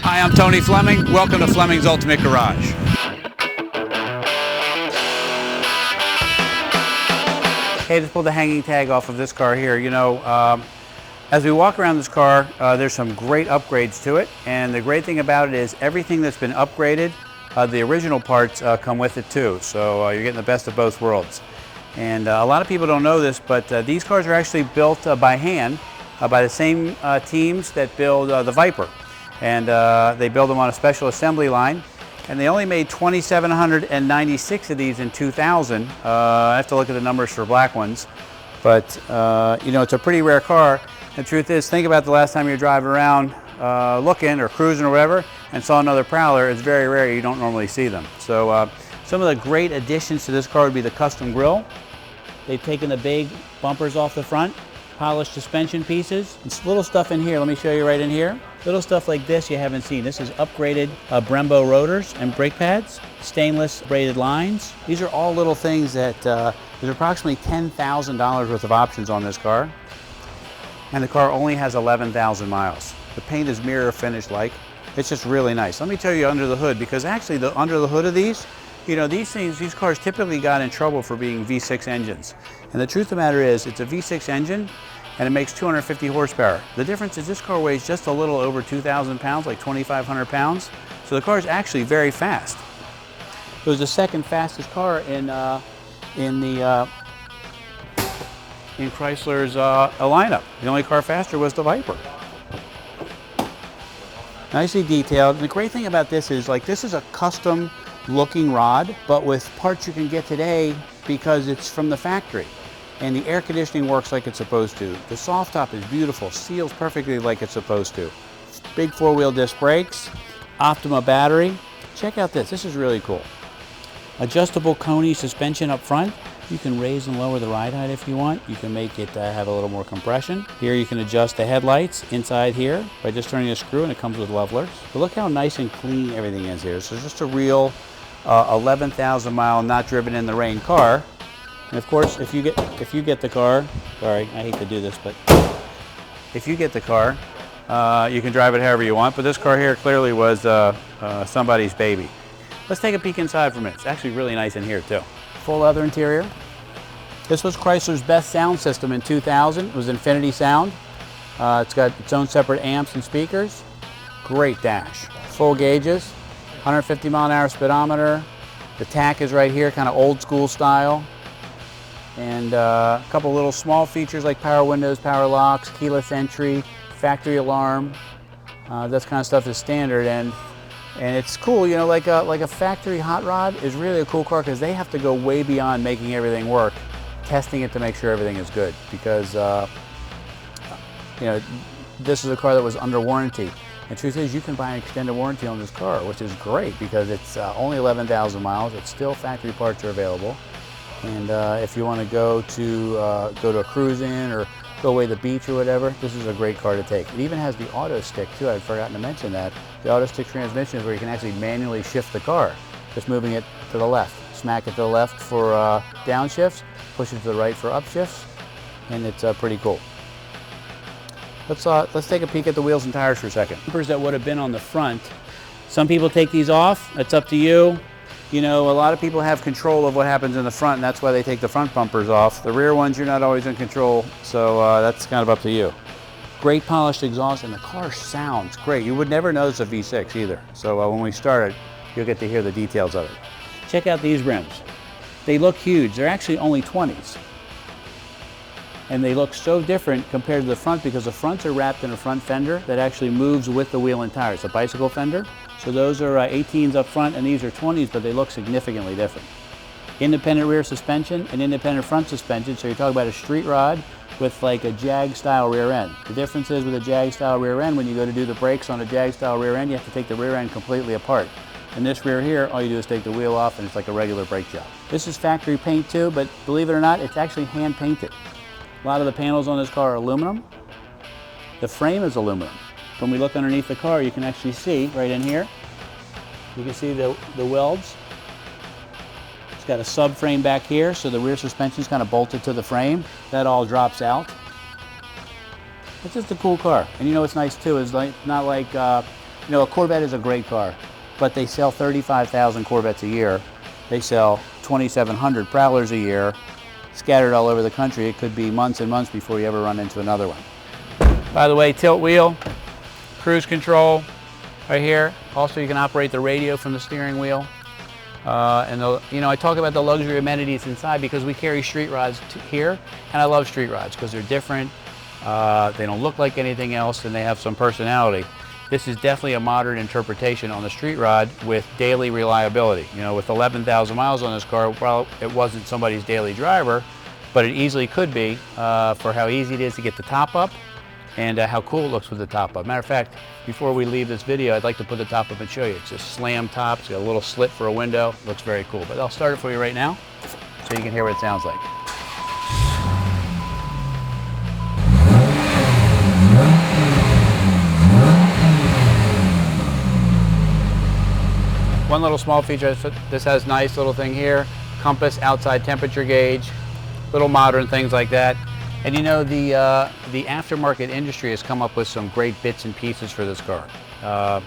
Hi, I'm Tony Fleming. Welcome to Fleming's Ultimate Garage. Hey, just pulled the hanging tag off of this car here. You know, as we walk around this car, there's some great upgrades to it. And the great thing about it is everything that's been upgraded, the original parts come with it too. So you're getting the best of both worlds. And a lot of people don't know this, but these cars are actually built by hand by the same teams that build the Viper. And they build them on a special assembly line. And they only made 2,796 of these in 2000. I have to look at the numbers for black ones. But, you know, it's a pretty rare car. The truth is, think about the last time you're driving around looking or cruising or whatever and saw another Prowler. It's very rare. You don't normally see them. So some of the great additions to this car would be the custom grille. They've taken the big bumpers off the front, polished suspension pieces. It's little stuff in here. Let me show you right in here. Little stuff like this you haven't seen. This is upgraded Brembo rotors and brake pads, stainless braided lines. These are all little things that there's approximately $10,000 worth of options on this car. And the car only has 11,000 miles. The paint is mirror finish like. It's just really nice. Let me tell you under the hood, because actually under the hood of these, you know, these cars typically got in trouble for being V6 engines. And the truth of the matter is, it's a V6 engine and it makes 250 horsepower. The difference is this car weighs just a little over 2,000 pounds, like 2,500 pounds. So the car is actually very fast. It was the second fastest car in Chrysler's lineup. The only car faster was the Viper. Nicely detailed. And the great thing about this is, like, this is a custom looking rod, but with parts you can get today because it's from the factory. And the air conditioning works like it's supposed to. The soft top is beautiful, seals perfectly like it's supposed to. Big four-wheel disc brakes, Optima battery. Check out this is really cool. Adjustable Coney suspension up front. You can raise and lower the ride height if you want. You can make it have a little more compression. Here you can adjust the headlights inside here by just turning a screw, and it comes with levelers. But look how nice and clean everything is here. So it's just a real 11,000 mile, not driven in the rain car. And of course, if you get the car, sorry, I hate to do this, but if you get the car, you can drive it however you want. But this car here clearly was somebody's baby. Let's take a peek inside for a minute. It's actually really nice in here too. Full leather interior. This was Chrysler's best sound system in 2000. It was Infinity Sound. It's got its own separate amps and speakers. Great dash. Full gauges, 150 mile an hour speedometer. The tack is right here, kind of old school style. And a couple little small features like power windows, power locks, keyless entry, factory alarm. That kind of stuff is standard, and it's cool. You know, like a factory hot rod is really a cool car because they have to go way beyond making everything work, testing it to make sure everything is good. Because you know, this is a car that was under warranty. And the truth is, you can buy an extended warranty on this car, which is great because it's only 11,000 miles. It's still factory parts are available. And if you want to go to a cruise in or go away to the beach or whatever, this is a great car to take. It even has the auto stick too. I'd forgotten to mention that. The auto stick transmission is where you can actually manually shift the car, just moving it to the left. Smack it to the left for downshifts, push it to the right for upshifts, and it's pretty cool. Let's take a peek at the wheels and tires for a second. Bumpers that would have been on the front. Some people take these off. That's up to you. You know, a lot of people have control of what happens in the front, and that's why they take the front bumpers off. The rear ones, you're not always in control, so that's kind of up to you. Great polished exhaust, and the car sounds great. You would never notice a V6 either. So when we started, you'll get to hear the details of it. Check out these rims. They look huge. They're actually only 20s. And they look so different compared to the front because the fronts are wrapped in a front fender that actually moves with the wheel and tires. It's a bicycle fender. So those are 18s up front and these are 20s, but they look significantly different. Independent rear suspension and independent front suspension. So you're talking about a street rod with like a Jag style rear end. The difference is with a Jag style rear end, when you go to do the brakes on a Jag style rear end, you have to take the rear end completely apart. And this rear here, all you do is take the wheel off and it's like a regular brake job. This is factory paint too, but believe it or not, it's actually hand painted. A lot of the panels on this car are aluminum. The frame is aluminum. When we look underneath the car, you can actually see right in here, you can see the welds. It's got a subframe back here, so the rear suspension is kind of bolted to the frame. That all drops out. It's just a cool car. And you know what's nice too is not like You know, a Corvette is a great car, but they sell 35,000 Corvettes a year. They sell 2,700 Prowlers a year, scattered all over the country. It could be months and months before you ever run into another one. By the way, tilt wheel, cruise control right here. Also, you can operate the radio from the steering wheel. You know, I talk about the luxury amenities inside because we carry street rods here, and I love street rods because they're different. They don't look like anything else, and they have some personality. This is definitely a modern interpretation on the street rod with daily reliability. You know, with 11,000 miles on this car, well, it wasn't somebody's daily driver, but it easily could be for how easy it is to get the top up and how cool it looks with the top up. Matter of fact, before we leave this video, I'd like to put the top up and show you. It's a slam top, it's got a little slit for a window. Looks very cool, but I'll start it for you right now so you can hear what it sounds like. One little small feature, this has nice little thing here, compass, outside temperature gauge, little modern things like that. And you know, the aftermarket industry has come up with some great bits and pieces for this car.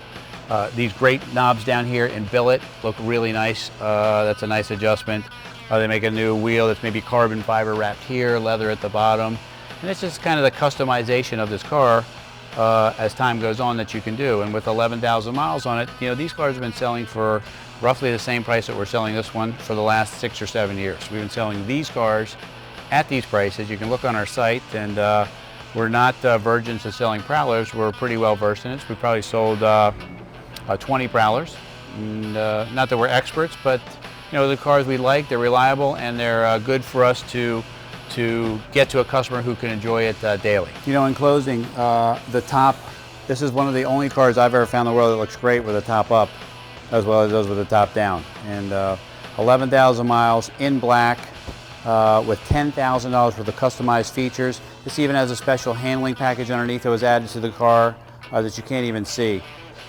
These great knobs down here in billet look really nice. That's a nice adjustment. They make a new wheel that's maybe carbon fiber wrapped here, leather at the bottom. And it's just kind of the customization of this car as time goes on that you can do. And with 11,000 miles on it, you know, these cars have been selling for roughly the same price that we're selling this one for the last 6 or 7 years. We've been selling these cars at these prices. You can look on our site, and we're not virgins to selling Prowlers. We're pretty well versed in it. We probably sold 20 Prowlers. And, not that we're experts, but you know, the cars we like, they're reliable, and they're good for us to get to a customer who can enjoy it daily. You know, in closing, the top, this is one of the only cars I've ever found in the world that looks great with the top up as well as it does with the top down. And 11,000 miles in black with $10,000 worth of customized features. This even has a special handling package underneath that was added to the car that you can't even see.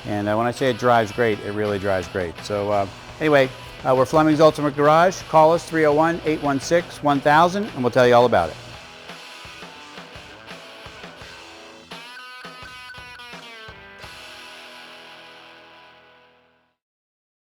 And when I say it drives great, it really drives great. So anyway, we're Fleming's Ultimate Garage. Call us 301-816-1000 and we'll tell you all about it.